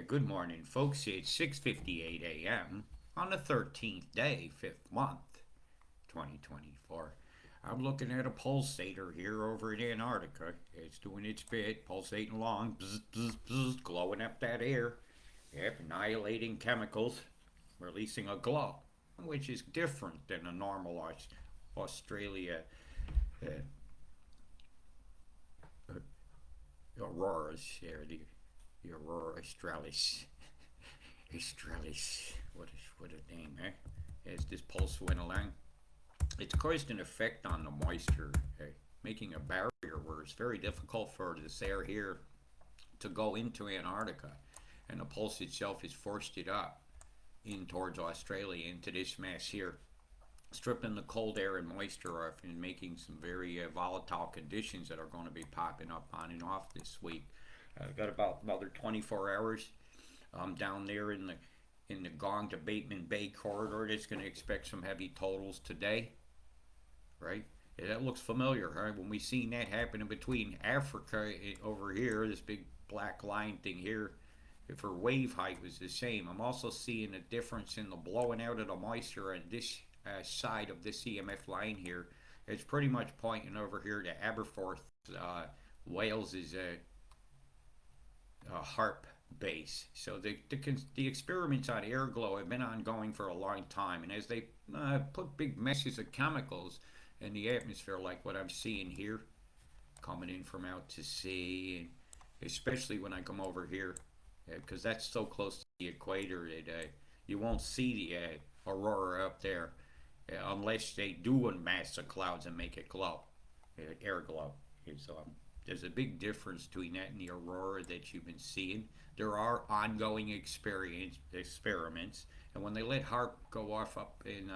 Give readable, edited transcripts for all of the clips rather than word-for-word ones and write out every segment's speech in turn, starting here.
Good morning, folks. It's 6:58 a.m. on the 13th day, 5th month, 2024. I'm looking at a pulsator here over in Antarctica. It's doing its bit, pulsating along, bzz, bzz, bzz, glowing up that air. Yep, annihilating chemicals, releasing a glow, which is different than a normal Australia uh, auroras. The aurora australis. Australis. What a name, eh? As this pulse went along, it's caused an effect on the moisture, making a barrier where it's very difficult for this air here to go into Antarctica, and the pulse itself has forced it up in towards Australia into this mess here, stripping the cold air and moisture off and making some very volatile conditions that are going to be popping up on and off this week. I've got about another 24 hours down there in the Gong to Bateman Bay corridor. It's going to expect some heavy totals today, right? Yeah, that looks familiar, right? When we seen that happening between Africa over here, this big black line thing here, if her wave height was the same. I'm also seeing a difference in the blowing out of the moisture on this side of this EMF line here. It's pretty much pointing over here to Aberforth, Wales's HARP base. So the experiments on air glow have been ongoing for a long time, and as they put big meshes of chemicals in the atmosphere, like what I'm seeing here, coming in from out to sea, and especially when I come over here, because that's so close to the equator that you won't see the aurora up there unless they do unmask the clouds and make it glow, air glow. So there's a big difference between that and the aurora that you've been seeing. There are ongoing experiments, and when they let HARP go off up in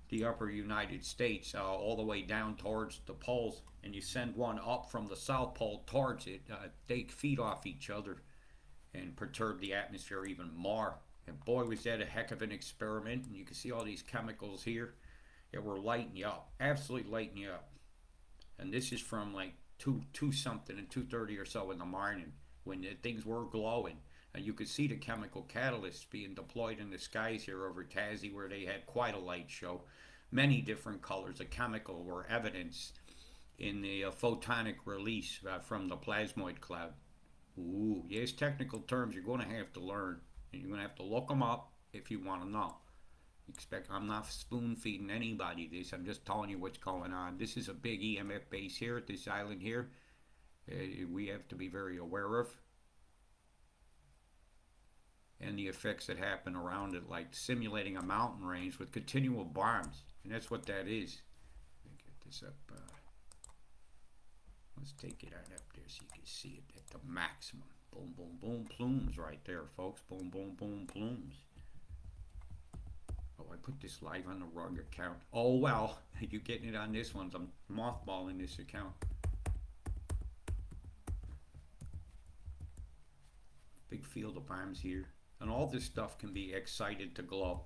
the upper United States, all the way down towards the poles, and you send one up from the South Pole towards it, they feed off each other and perturb the atmosphere even more. And boy, was that a heck of an experiment. And you can see all these chemicals here that were lighting you up, absolutely lighting you up. And this is from like two something and 2:30 or so in the morning when things were glowing. And you could see the chemical catalysts being deployed in the skies here over Tassie, where they had quite a light show. Many different colors of chemical were evidence in the photonic release from the plasmoid cloud. Ooh, yes, technical terms you're going to have to learn, and you're going to have to look them up if you want to know. I'm not spoon feeding anybody this. I'm just telling you what's going on. This is a big EMF base here at this island here. We have to be very aware of, and the effects that happen around it, like simulating a mountain range with continual bombs, and that's what that is. Let me get this up. Let's take it on up there so you can see it at the maximum. Boom, boom, boom, plumes right there, folks. Boom, boom, boom, plumes. Oh, I put this live on the wrong account. Oh, well, you're getting it on this one. I'm mothballing this account. Big field of bombs here. And all this stuff can be excited to glow.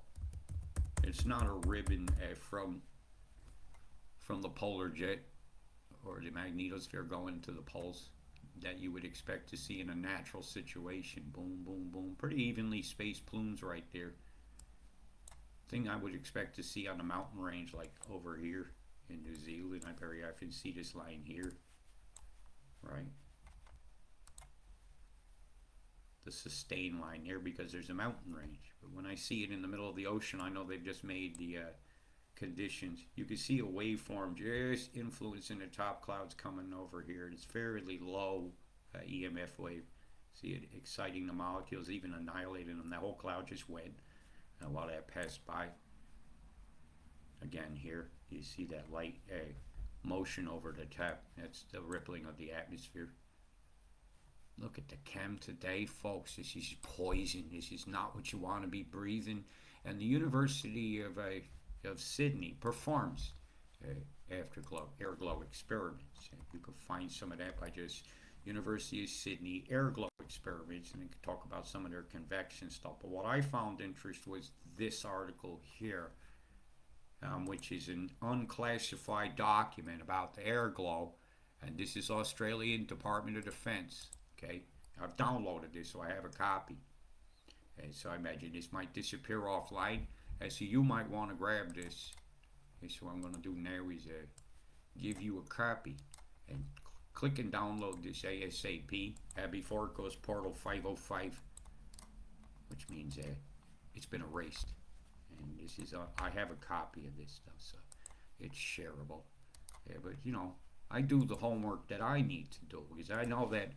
It's not a ribbon from the polar jet or the magnetosphere going to the poles that you would expect to see in a natural situation. Boom, boom, boom. Pretty evenly spaced plumes right there. Thing I would expect to see on a mountain range like over here in New Zealand. I very often see this line here, right? The sustain line there, because there's a mountain range. But when I see it in the middle of the ocean, I know they've just made the conditions. You can see a waveform just influencing the top clouds coming over here. It's fairly low EMF wave. See it exciting the molecules, even annihilating them. That whole cloud just went. And a lot of that passed by. Again, here you see that light motion over the top. That's the rippling of the atmosphere. Look at the chem today, folks. This is poison. This is not what you want to be breathing. And the University of Sydney performs afterglow, air glow experiments. And you can find some of that by just University of Sydney air glow experiments, and they can talk about some of their convection stuff. But what I found interest was this article here, which is an unclassified document about the air glow, and this is Australian Department of Defense. Okay, I've downloaded this, so I have a copy. And so I imagine this might disappear offline. And so you might want to grab this. And so what I'm going to do now is give you a copy. And click and download this ASAP before it goes portal 505, which means it's been erased. And this is I have a copy of this stuff, so it's shareable. Yeah, but you know, I do the homework that I need to do because I know that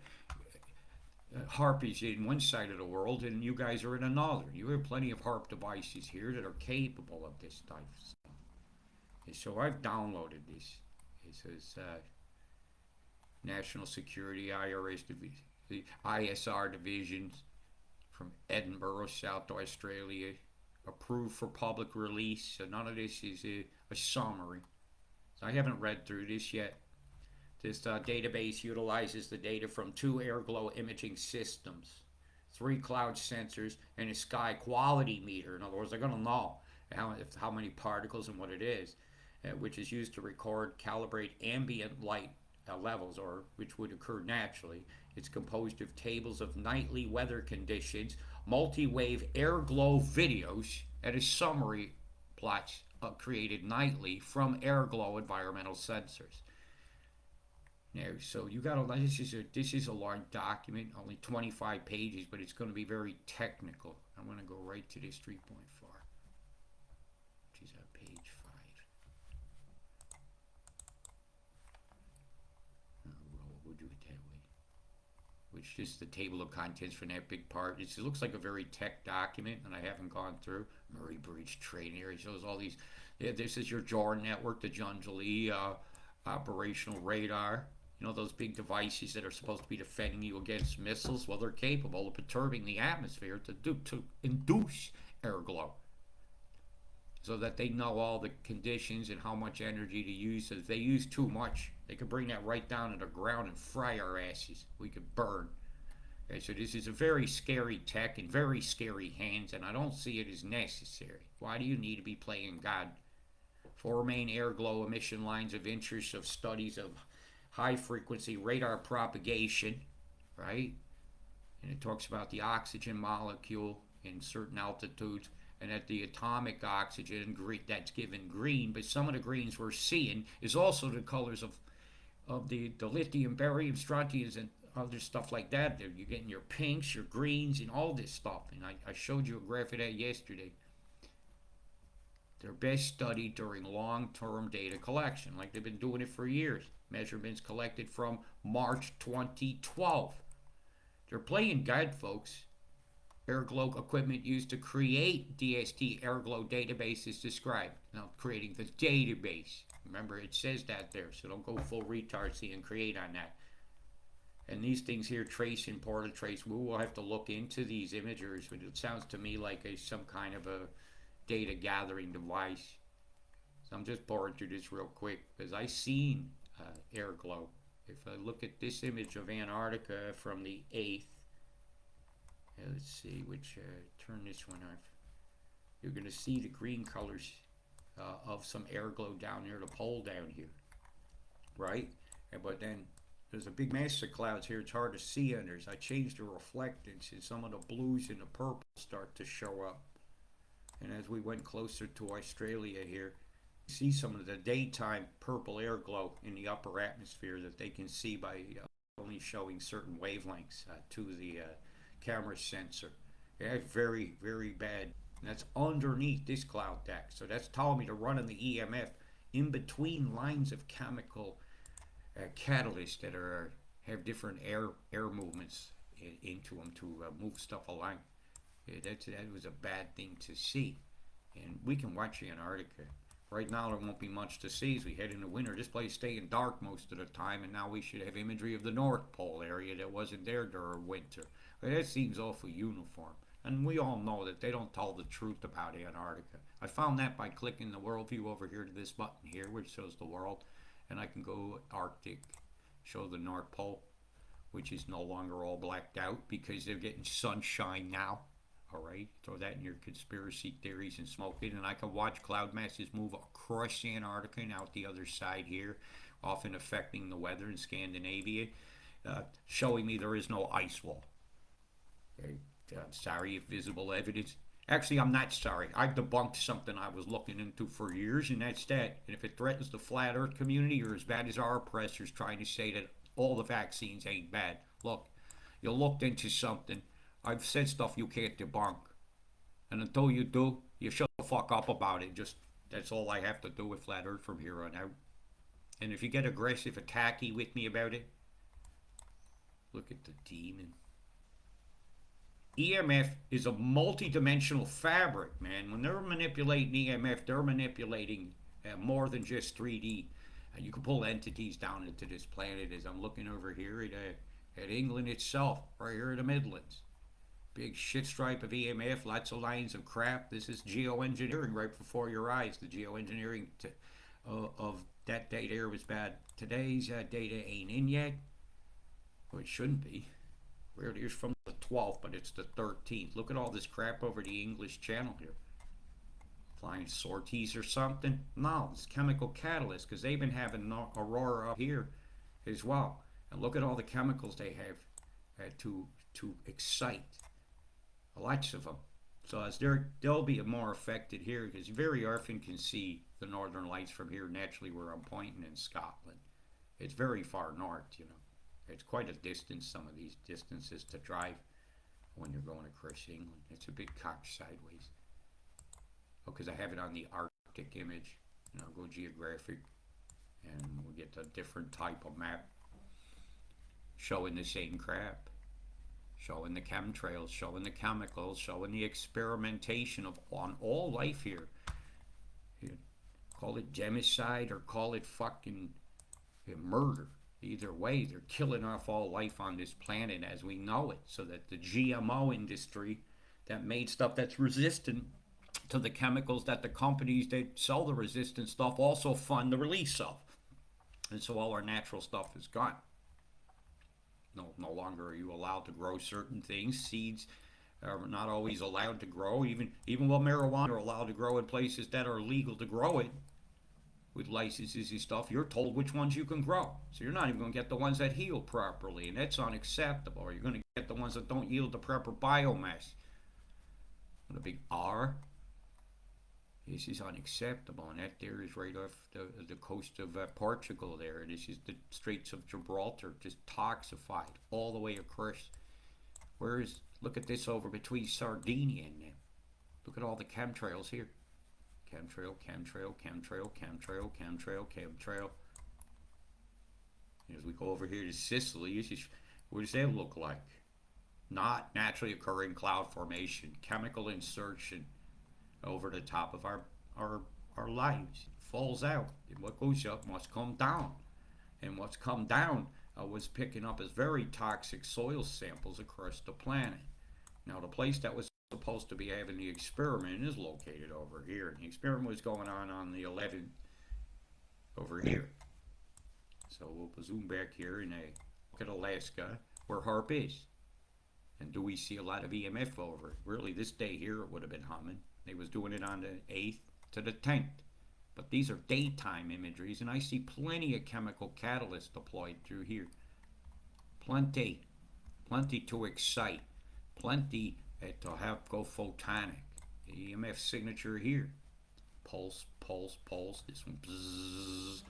HARP is in one side of the world and you guys are in another. You have plenty of HARP devices here that are capable of this type of stuff. And so I've downloaded this. It says National Security IRS Division, the ISR divisions from Edinburgh, South Australia, approved for public release. So none of this is a summary. So I haven't read through this yet. This database utilizes the data from 2 airglow imaging systems, 3 cloud sensors, and a sky quality meter. In other words, they're going to know how many particles and what it is, which is used to record, calibrate ambient light levels, or which would occur naturally. It's composed of tables of nightly weather conditions, multi-wave airglow videos, and a summary plots created nightly from airglow environmental sensors. Now, so you got to. This is a large document, only 25 pages, but it's going to be very technical. I'm going to go right to this 3.4, which is page 5. We'll do it that way. Which is the table of contents for that big part. It looks like a very tech document, and I haven't gone through. Murray Bridge Training Area shows all these. Yeah, this is your JOR network, the Junjali operational radar. You know, those big devices that are supposed to be defending you against missiles? Well, they're capable of perturbing the atmosphere to induce airglow so that they know all the conditions and how much energy to use. So if they use too much, they could bring that right down to the ground and fry our asses. We could burn. Okay, so this is a very scary tech in very scary hands, and I don't see it as necessary. Why do you need to be playing God? 4 main airglow emission lines of interest of studies of high frequency radar propagation, right? And it talks about the oxygen molecule in certain altitudes, and that the atomic oxygen that's given green, but some of the greens we're seeing is also the colors of the lithium, barium, strontiums, and other stuff like that. You're getting your pinks, your greens, and all this stuff. And I showed you a graph of that yesterday. They're best studied during long-term data collection, like they've been doing it for years. Measurements collected from March 2012. They're playing God, folks. Airglow equipment used to create DST airglow database is described. Now, creating the database. Remember, it says that there, so don't go full retard and create on that. And these things here, trace, import, and trace, we will have to look into these imagers, but it sounds to me like some kind of a data gathering device. So I'm just pouring through this real quick because I seen airglow. If I look at this image of Antarctica from the 8th, let's see which, turn this one off. You're going to see the green colors of some airglow down near the pole down here, right? But then there's a big mass of clouds here. It's hard to see under. I changed the reflectance and some of the blues and the purple start to show up. And as we went closer to Australia here, you see some of the daytime purple airglow in the upper atmosphere that they can see by only showing certain wavelengths to the camera sensor. Yeah, it's very, very bad. And that's underneath this cloud deck. So that's telling me to run in the EMF in between lines of chemical catalysts that have different air movements into them to move stuff along. Yeah, that was a bad thing to see. And we can watch Antarctica. Right now there won't be much to see as we head into winter. This place staying dark most of the time, and now we should have imagery of the North Pole area that wasn't there during winter. But that seems awful uniform. And we all know that they don't tell the truth about Antarctica. I found that by clicking the worldview over here to this button here, which shows the world. And I can go Arctic, show the North Pole, which is no longer all blacked out because they're getting sunshine now. All right, throw that in your conspiracy theories and smoke it. And I can watch cloud masses move across Antarctica and out the other side here, often affecting the weather in Scandinavia, showing me there is no ice wall. Okay, I'm sorry if visible evidence. Actually, I'm not sorry. I've debunked something I was looking into for years, and that's that. And if it threatens the flat Earth community, you're as bad as our oppressors trying to say that all the vaccines ain't bad. Look, you looked into something. I've said stuff you can't debunk, and until you do, you shut the fuck up about it. Just that's all I have to do with flat Earth from here on out. And if you get aggressive, attacky with me about it, look at the demon. EMF is a multi-dimensional fabric, man. When they're manipulating EMF, they're manipulating more than just 3D. You can pull entities down into this planet. As I'm looking over here at England itself, right here in the Midlands. Big shit stripe of EMF, lots of lines of crap. This is geoengineering right before your eyes. The geoengineering of that day there was bad. Today's data ain't in yet. Well, it shouldn't be. Weird, here's from the 12th, but it's the 13th. Look at all this crap over the English Channel here. Flying sorties or something? No, it's chemical catalyst because they've been having aurora up here as well. And look at all the chemicals they have to excite. Lots of them. So as they'll be more affected here because you very often can see the northern lights from here naturally where I'm pointing in Scotland. It's very far north, you know. It's quite a distance, some of these distances to drive when you're going across England. It's a big cock sideways. Oh, because I have it on the Arctic image. You know, go geographic and we'll get a different type of map showing the same crap. Showing the chemtrails, showing the chemicals, showing the experimentation of on all life here. You call it genocide or call it fucking murder. Either way, they're killing off all life on this planet as we know it, so that the GMO industry that made stuff that's resistant to the chemicals that the companies that sell the resistant stuff also fund the release of. And so all our natural stuff is gone. No longer are you allowed to grow certain things. Seeds are not always allowed to grow. Even while marijuana are allowed to grow in places that are legal to grow it, with licenses and stuff, you're told which ones you can grow. So you're not even going to get the ones that heal properly, and that's unacceptable. Or you're going to get the ones that don't yield the proper biomass. With a big R. This is unacceptable, and that there is right off the coast of Portugal there. This is the Straits of Gibraltar, just toxified all the way across. Look at this over between Sardinia and them. Look at all the chemtrails here. Chemtrail, chemtrail, chemtrail, chemtrail, chemtrail, chemtrail. As we go over here to Sicily, what does that look like? Not naturally occurring cloud formation, chemical insertion over the top of our lives. It falls out. And what goes up must come down. And what's come down was picking up as very toxic soil samples across the planet. Now, the place that was supposed to be having the experiment is located over here. And the experiment was going on the 11th over here. So we'll zoom back here and look at Alaska, where HARP is. And do we see a lot of EMF over it? Really, this day here it would have been humming. They was doing it on the 8th to the 10th. But these are daytime imageries, and I see plenty of chemical catalysts deployed through here. Plenty to excite. Plenty to have go photonic. The EMF signature here. Pulse, pulse, pulse. This one, bzzz.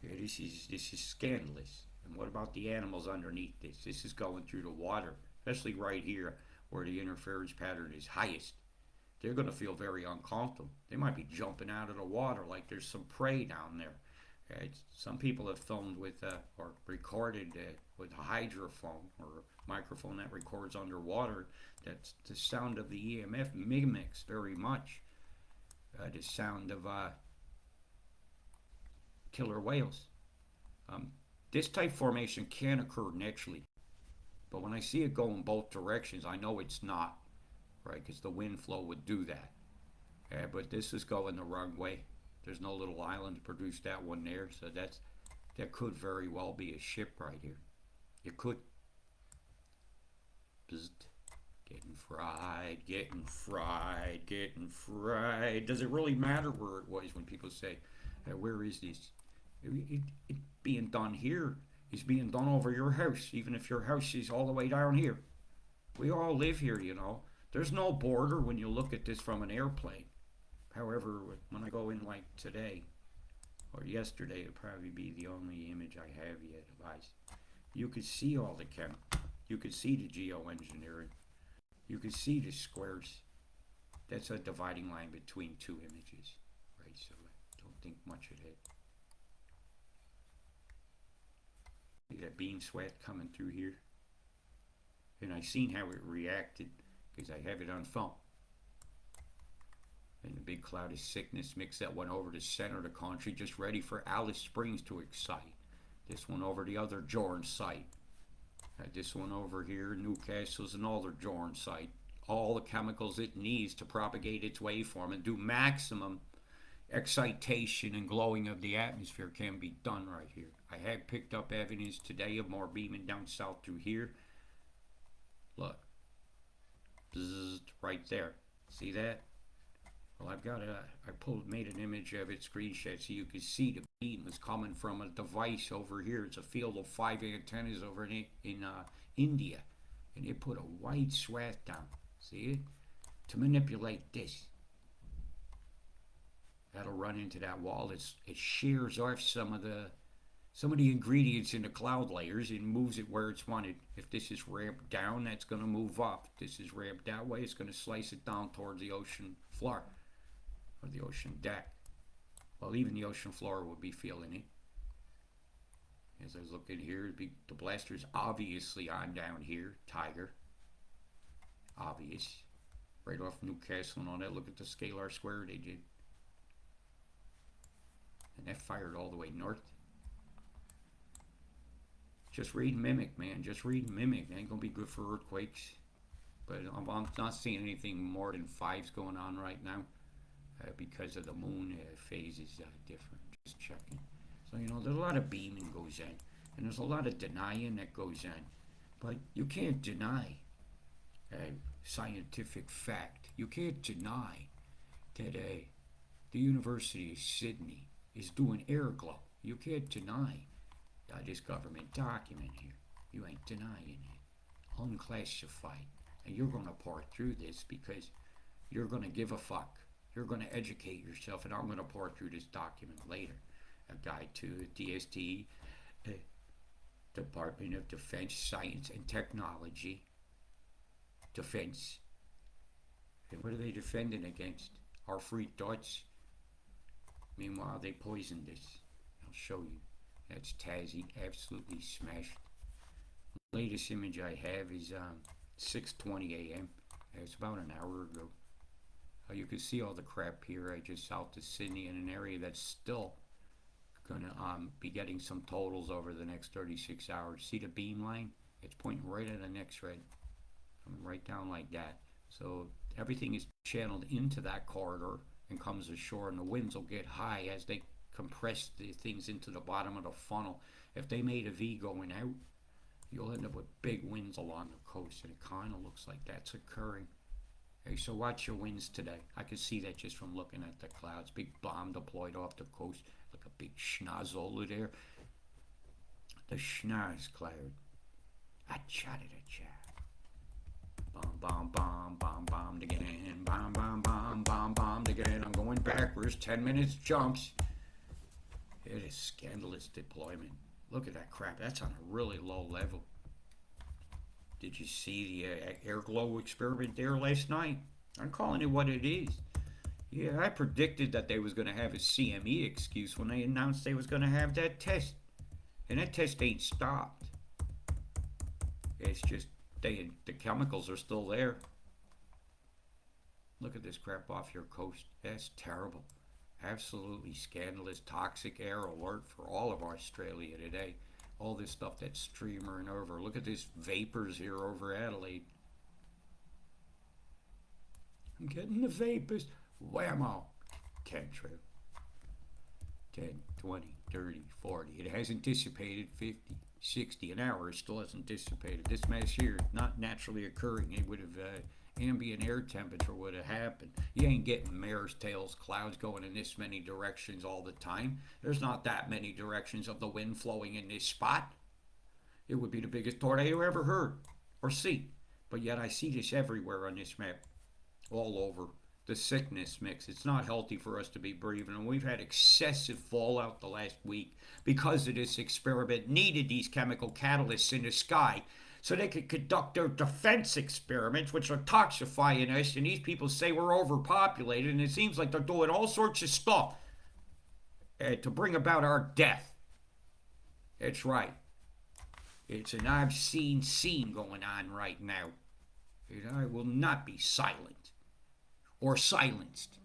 Yeah, this is scandalous. And what about the animals underneath this? This is going through the water, especially right here where the interference pattern is highest. They're going to feel very uncomfortable. They might be jumping out of the water like there's some prey down there. Some people have filmed with or recorded with a hydrophone or a microphone that records underwater. That's the sound of the EMF mimics very much the sound of killer whales. This type formation can occur naturally, but when I see it go in both directions, I know it's not, right? Because the wind flow would do that. But this is going the wrong way. There's no little island to produce that one there, so that could very well be a ship right here. It could. Bzzzt. Getting fried, getting fried, getting fried. Does it really matter where it was when people say, where is this? It being done here is being done over your house, even if your house is all the way down here. We all live here, you know. There's no border when you look at this from an airplane. However, when I go in like today or yesterday, it'll probably be the only image I have yet of ice. You could see all the chem. You could see the geoengineering. You could see the squares. That's a dividing line between two images, right? So I don't think much of it. See that beam sweat coming through here? And I seen how it reacted because I have it on film. And the big cloud of sickness mix that went over the center of the country, just ready for Alice Springs to excite. This one over the other Jordan site. This one over here, Newcastle's another Jordan site. All the chemicals it needs to propagate its waveform and do maximum excitation and glowing of the atmosphere can be done right here. I have picked up evidence today of more beaming down south through here. Look. Bzzz, right there. See that? Well, made an image of it, screenshot, so you can see the beam is coming from a device over here. It's a field of 5 antennas over in India. And they put a white swath down, see it? To manipulate this. That'll run into that wall. It shears off some of the ingredients in the cloud layers and moves it where it's wanted. If this is ramped down, that's going to move up. If this is ramped that way, it's going to slice it down towards the ocean floor or the ocean deck. Well, even the ocean floor will be feeling it. As I was looking here, the blaster's obviously on down here. Tiger. Obvious. Right off Newcastle and all that. Look at the scalar square they did. And that fired all the way north. Just read Mimic, man. Just read Mimic. It ain't going to be good for earthquakes. But I'm not seeing anything more than 5s going on right now. Because of the moon phase is different. Just checking. So, you know, there's a lot of beaming goes in. And there's a lot of denying that goes in. But you can't deny scientific fact. You can't deny that the University of Sydney is doing air glow. You can't deny this government document here. You ain't denying it. Unclassified. And you're going to pour through this because you're going to give a fuck. You're going to educate yourself, and I'm going to pour through this document later. A guide to DST, Department of Defense, Science and Technology. Defense. And what are they defending against? Our free thoughts. Meanwhile, they poisoned this. I'll show you. That's Tassie, absolutely smashed. The latest image I have is 6:20 a.m. It's about an hour ago. You can see all the crap here just south of Sydney in an area that's still gonna be getting some totals over the next 36 hours. See the beam line? It's pointing right at an X-ray, coming right down like that. So everything is channeled into that corridor and comes ashore, and the winds will get high as they compress the things into the bottom of the funnel. If they made a V going out, you'll end up with big winds along the coast, and it kind of looks like that's occurring. Okay, so watch your winds today. I can see that just from looking at the clouds. Big bomb deployed off the coast, like a big schnozola there. The schnoz cloud. I chatted a chat. Bomb, bomb, bomb, bomb, bomb to get in. Bomb, bomb, bomb, bomb, bomb to get in. I'm going backwards. 10 minutes jumps. It is scandalous deployment. Look at that crap. That's on a really low level. Did you see the air glow experiment there last night? I'm calling it what it is. Yeah, I predicted that they was going to have a CME excuse when they announced they was going to have that test. And that test ain't stopped. It's just the chemicals are still there. Look at this crap off your coast. That's terrible. Absolutely scandalous, toxic air alert for all of Australia today. All this stuff that's streamering over. Look at this vapors here over Adelaide. I'm getting the vapors. Whammo. Cantrip. 10, 20, 30, 40. It hasn't dissipated. 50, 60 an hour. It still hasn't dissipated. This mass here, not naturally occurring. It would have, ambient air temperature would have happened. You ain't getting mare's tails clouds going in this many directions all the time. There's not that many directions of the wind flowing in this spot. It would be the biggest tornado ever heard or see. But yet I see this everywhere on this map, all over. The sickness mix. It's not healthy for us to be breathing, and we've had excessive fallout the last week because of this experiment. Needed these chemical catalysts in the sky so they could conduct their defense experiments, which are toxifying us. And these people say we're overpopulated, and it seems like they're doing all sorts of stuff to bring about our death. That's right. It's an obscene scene going on right now. And I will not be silent or silenced.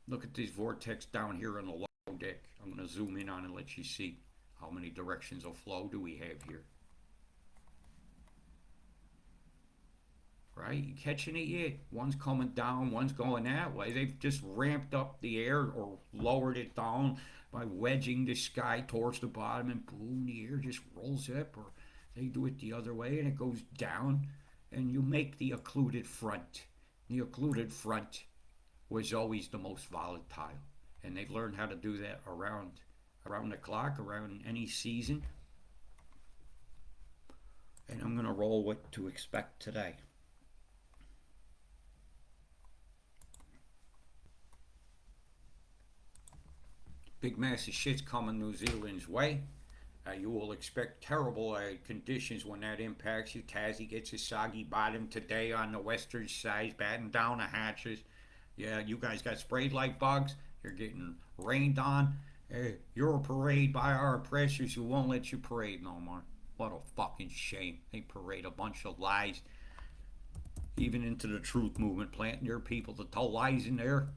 Look at this vortex down here on the low deck. I'm going to zoom in on it and let you see how many directions of flow do we have here. Right? You catching it yet? One's coming down, one's going that way. They've just ramped up the air or lowered it down by wedging the sky towards the bottom, and boom, the air just rolls up. Or they do it the other way and it goes down, and you make the occluded front. The occluded front was always the most volatile, and they've learned how to do that around the clock, around any season. And I'm going to roll what to expect today. Big massive shit's coming New Zealand's way. You will expect terrible conditions when that impacts you. Tassie gets a soggy bottom today on the western side, batten down the hatches. Yeah, you guys got sprayed like bugs. You're getting rained on. You're a parade by our oppressors who won't let you parade no more. What a fucking shame. They parade a bunch of lies, even into the truth movement, planting their people to tell lies in there.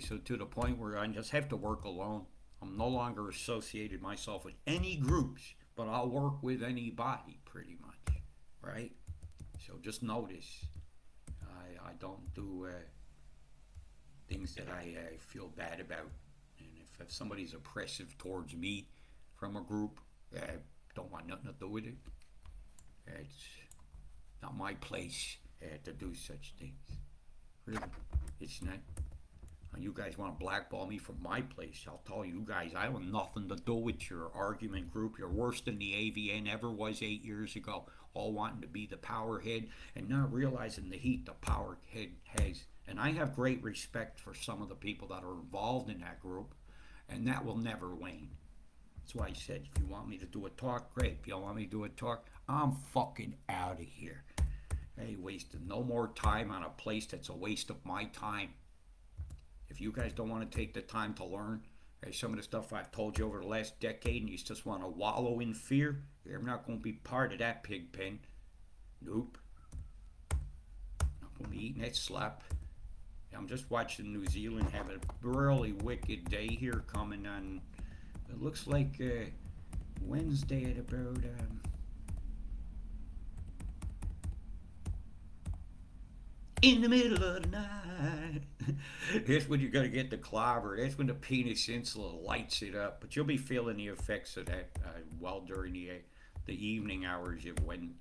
So to the point where I just have to work alone. I'm no longer associated myself with any groups, but I'll work with anybody pretty much, right? So just notice, I don't do things that I feel bad about. And if somebody's oppressive towards me from a group, I don't want nothing to do with it. It's not my place to do such things. Really, it's not. You guys want to blackball me from my place? I'll tell you guys, I have nothing to do with your argument group. You're worse than the AVN ever was 8 years ago. All wanting to be the power head and not realizing the heat the power head has. And I have great respect for some of the people that are involved in that group, and that will never wane. That's why I said, if you want me to do a talk, great. If you don't want me to do a talk, I'm fucking out of here. I ain't wasting no more time on a place that's a waste of my time. If you guys don't want to take the time to learn some of the stuff I've told you over the last decade, and you just want to wallow in fear, you're not going to be part of that pig pen. Nope. Not going to be eating that slop. I'm just watching New Zealand have a really wicked day here coming on. It looks like Wednesday at about in the middle of the night. That's when you're going to get the clobber. That's when the penis insula lights it up. But you'll be feeling the effects of that well during the evening hours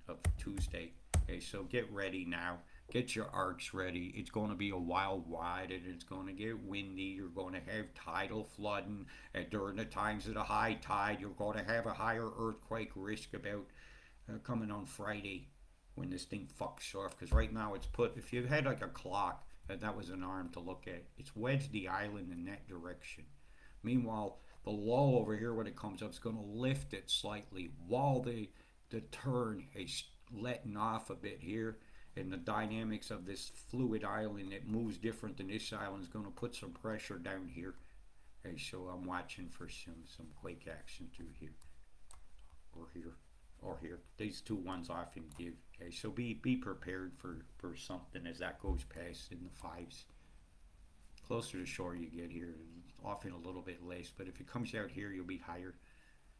of Tuesday. Okay, so get ready now. Get your ARKs ready. It's going to be a wild ride, and it's going to get windy. You're going to have tidal flooding. And during the times of the high tide, you're going to have a higher earthquake risk about coming on Friday when this thing fucks off. Because right now it's put, if you had like a clock, that was an arm to look at, it's wedged the island in that direction. Meanwhile, the low over here when it comes up is going to lift it slightly while the turn is letting off a bit here. And the dynamics of this fluid island that moves different than this island is going to put some pressure down here. Okay, so I'm watching for some quake action through here or here or here. These two ones often give. Okay, so be prepared for something as that goes past in the fives. Closer to shore you get here, often a little bit less, but if it comes out here, you'll be higher.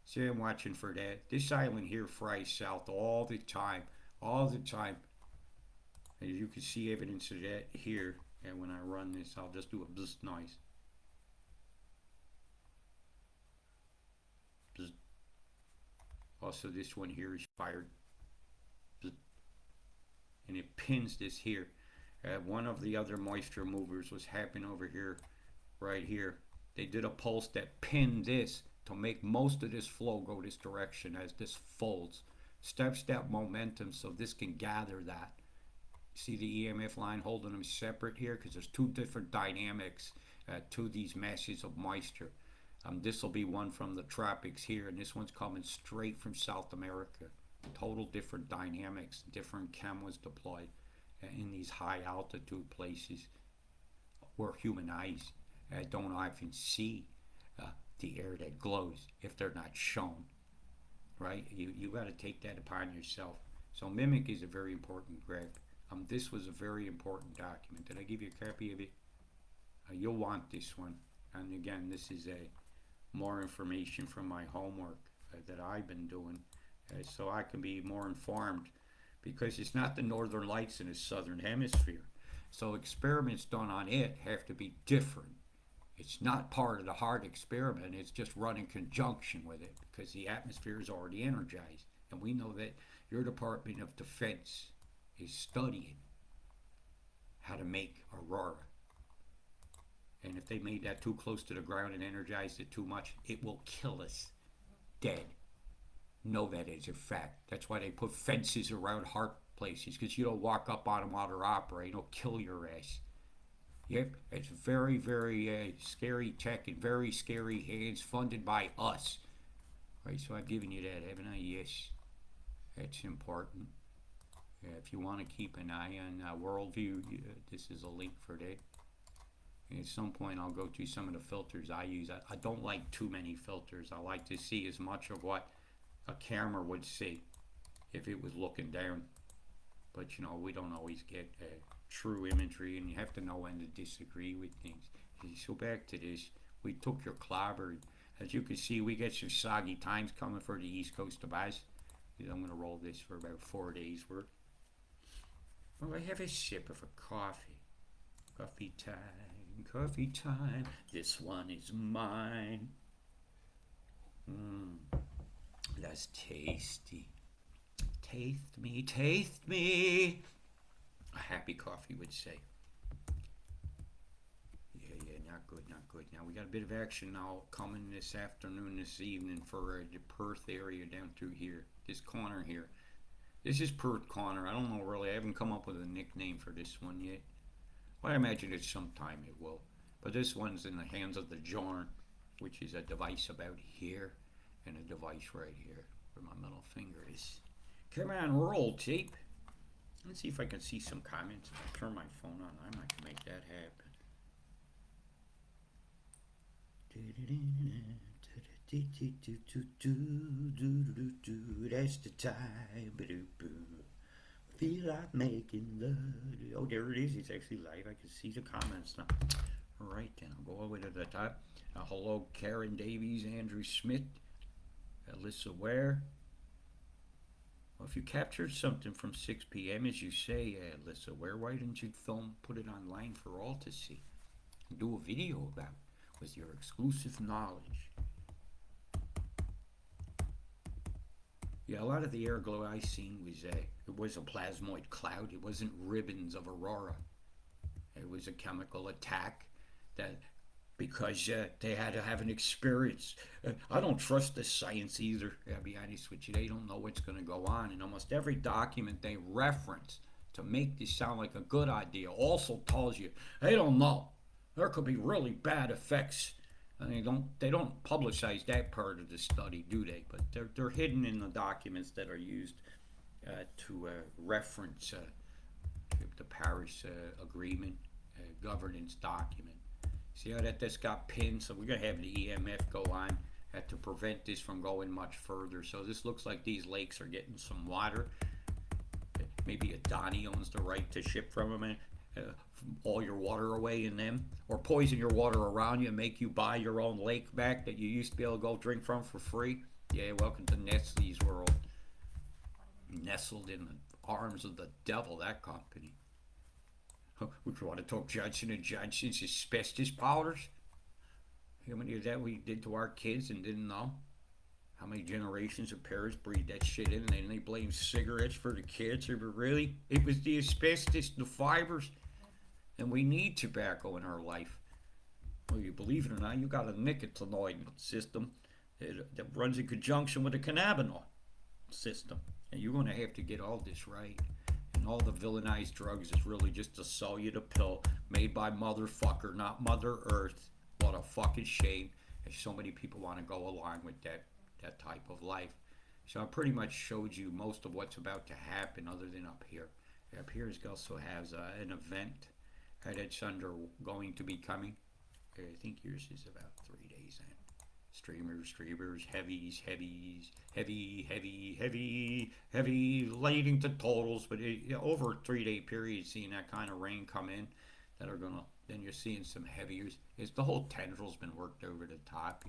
So I'm watching for that. This island here fries south all the time, all the time. And you can see evidence of that here. And when I run this, I'll just do a bzz noise. Bzz. Also, this one here is fired. Bzz. And it pins this here. One of the other moisture movers was happening over here, right here. They did a pulse that pinned this to make most of this flow go this direction as this folds. step momentum, so this can gather that. See the EMF line holding them separate here because there's two different dynamics to these masses of moisture. This will be one from the tropics here, and this one's coming straight from South America. Total different dynamics, different cameras deployed in these high altitude places where human eyes don't often see the air that glows if they're not shown, right? You got to take that upon yourself. So Mimic is a very important graph. This was a very important document. Did I give you a copy of it? You'll want this one. And again, this is more information from my homework that I've been doing, so I can be more informed, because it's not the northern lights in the southern hemisphere. So experiments done on it have to be different. It's not part of the hard experiment. It's just run in conjunction with it because the atmosphere is already energized. And we know that your Department of Defense is studying how to make aurora. And if they made that too close to the ground and energized it too much, it will kill us dead. Know that as a fact. That's why they put fences around hard places, because you don't walk up on them while they're operating. It'll kill your ass. Yep, it's very, very scary tech in very scary hands, funded by us. Right, so I've given you that, haven't I? Yes, that's important. If you want to keep an eye on Worldview, this is a link for that. And at some point, I'll go through some of the filters I use. I don't like too many filters. I like to see as much of what a camera would see if it was looking down. But, you know, we don't always get true imagery, and you have to know when to disagree with things. So back to this. We took your clobber. As you can see, we get some soggy times coming for the East Coast of Oz. I'm going to roll this for about 4 days' worth. Well, I have a sip of a coffee. Coffee time, coffee time. This one is mine. That's tasty. Taste me. A happy coffee would say. Yeah, not good. Now we got a bit of action now coming this afternoon, this evening for the Perth area down through here. This corner here. This is Perth Corner. I don't know really. I haven't come up with a nickname for this one yet. Well, I imagine it's sometime it will. But this one's in the hands of the Jorn, which is a device about here and a device right here where my middle finger is. Come on, roll tape. Let's see if I can see some comments. I'll turn my phone on. I might make that happen. That's the time. Feel like making love. Oh, there it is. It's actually live. I can see the comments now. All right, then I'll go all the way to the top. Hello, Karen Davies, Andrew Smith, Alyssa Ware. Well, if you captured something from 6 p.m., as you say, Alyssa Ware, why didn't you put it online for all to see? Do a video about it with your exclusive knowledge. Yeah, a lot of the air glow I seen was a plasmoid cloud. It wasn't ribbons of aurora. It was a chemical attack that, because they had to have an experience. I don't trust the science either. I'll be honest with you. They don't know what's going to go on. And almost every document they reference to make this sound like a good idea also tells you they don't know. There could be really bad effects. And they don't publicize that part of the study, do they? But they're hidden in the documents that are used to reference the Paris Agreement governance document. See how that's got pinned? So we're going to have the EMF go on to prevent this from going much further. So this looks like these lakes are getting some water. Maybe Adani owns the right to ship from them. All your water away in them, or poison your water around you and make you buy your own lake back that you used to be able to go drink from for free. Yeah, welcome to Nestle's world. Nestled in the arms of the devil, that company. Would you want to talk Johnson & Johnson's asbestos powders? How many of that we did to our kids and didn't know? How many generations of parents breathe that shit in and they blame cigarettes for the cancer? But really, it was the asbestos, the fibers. And we need tobacco in our life. Well, you believe it or not, you got a nicotinoid system that runs in conjunction with a cannabinoid system. And you're going to have to get all this right. And all the villainized drugs is really just to sell you the pill made by motherfucker, not Mother Earth. What a fucking shame. And so many people want to go along with that type of life. So I pretty much showed you most of what's about to happen other than up here. Up here also has an event that's going to be coming. I think yours is about 3 days in. Streamers, heavies, heavy, leading to totals, but over a 3 day period, seeing that kind of rain come in, that are gonna, then you're seeing some heaviers. It's the whole tendril's been worked over the top.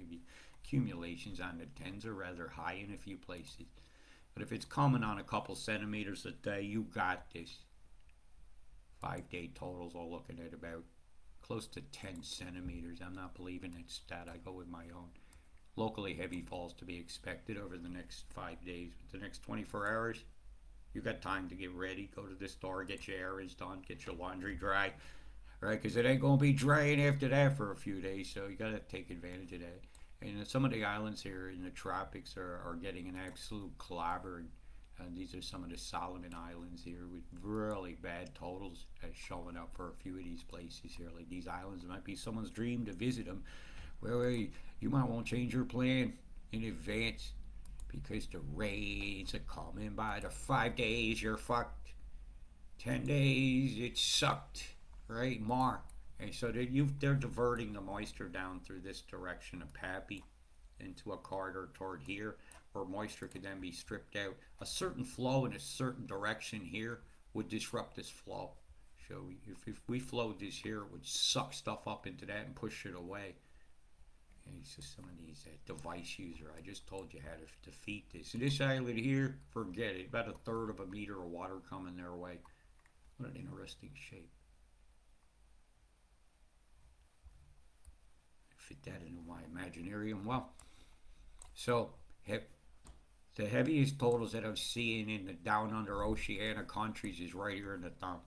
Accumulations on the tens are rather high in a few places, but if it's coming on a couple centimeters a day, you got this. 5 day totals are looking at about close to 10 centimeters. I'm not believing that stat. I go with my own. Locally heavy falls to be expected over the next 5 days. But the next 24 hours, you got time to get ready. Go to the store, get your errands done, get your laundry dry, right? Because it ain't going to be drying after that for a few days. So you got to take advantage of that. And some of the islands here in the tropics are getting an absolute clobber. These are some of the Solomon Islands here with really bad totals showing up for a few of these places here. Like these islands, it might be someone's dream to visit them. Well, you might want to change your plan in advance because the rains are coming by. The 5 days, you're fucked. 10 days, it sucked, right? More. And so they're diverting the moisture down through this direction of Pappy into a corridor toward here, where moisture could then be stripped out. A certain flow in a certain direction here would disrupt this flow. So if we flowed this here, it would suck stuff up into that and push it away. And so some of these device user, I just told you how to defeat this. And this island here, forget it. About a third of a meter of water coming their way. What an interesting shape. Fit that into my imaginarium. Well, so the heaviest totals that I'm seeing in the down under Oceania countries is right here in the thumb.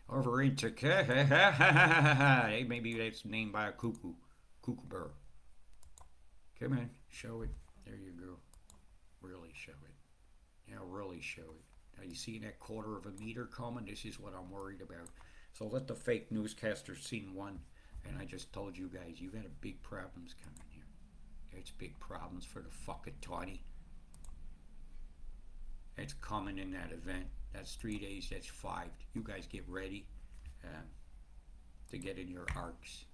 Over in Turkey, maybe that's named by a cuckoo bird. Come on, show it. There you go. Really show it. Now really show it. Now you see that quarter of a meter coming? This is what I'm worried about. So let the fake newscasters see one. And I just told you guys, you got a big problems coming here. It's big problems for the fucking Tawny. It's coming in that event. That's 3 days, that's 5. You guys get ready to get in your ARKs.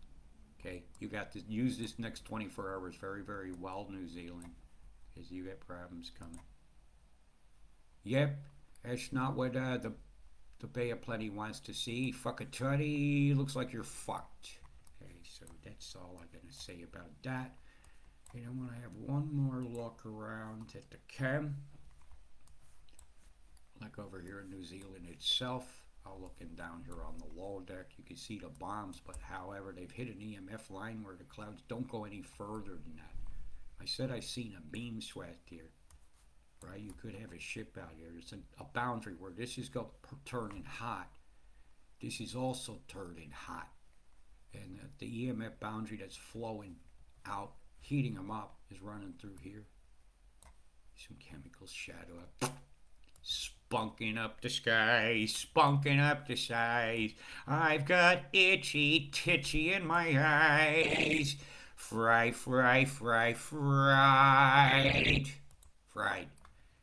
Okay, you got to use this next 24 hours very, very well, New Zealand, because you got problems coming. Yep, that's not what the Bay of Plenty wants to see. Fuck a tutty, looks like you're fucked. Okay, so that's all I'm going to say about that. And I want to have one more look around at the chem. Like over here in New Zealand itself. I'm looking down here on the low deck. You can see the bombs, but however, they've hit an EMF line where the clouds don't go any further than that. I said I seen a beam swept here, right? You could have a ship out here. There's a boundary where this is turning hot. This is also turning hot. And the EMF boundary that's flowing out, heating them up, is running through here. Some chemicals shadow up. Spunking up the skies, spunking up the sides. I've got itchy titchy in my eyes. Fried.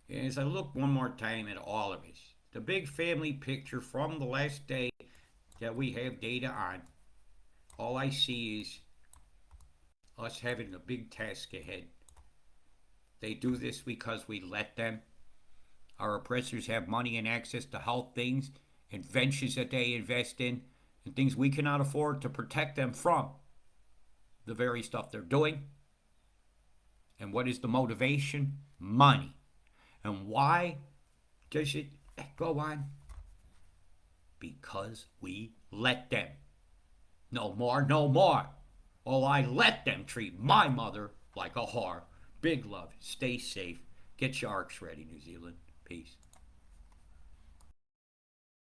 And as I look one more time at all of us, the big family picture from the last day that we have data on, all I see is us having a big task ahead. They do this because we let them. Our oppressors have money and access to health things and ventures that they invest in and things we cannot afford to protect them from the very stuff they're doing. And what is the motivation? Money. And why does it go on? Because we let them. No more, no more. Well, I let them treat my mother like a whore. Big love. Stay safe. Get your ARKs ready, New Zealand. Peace.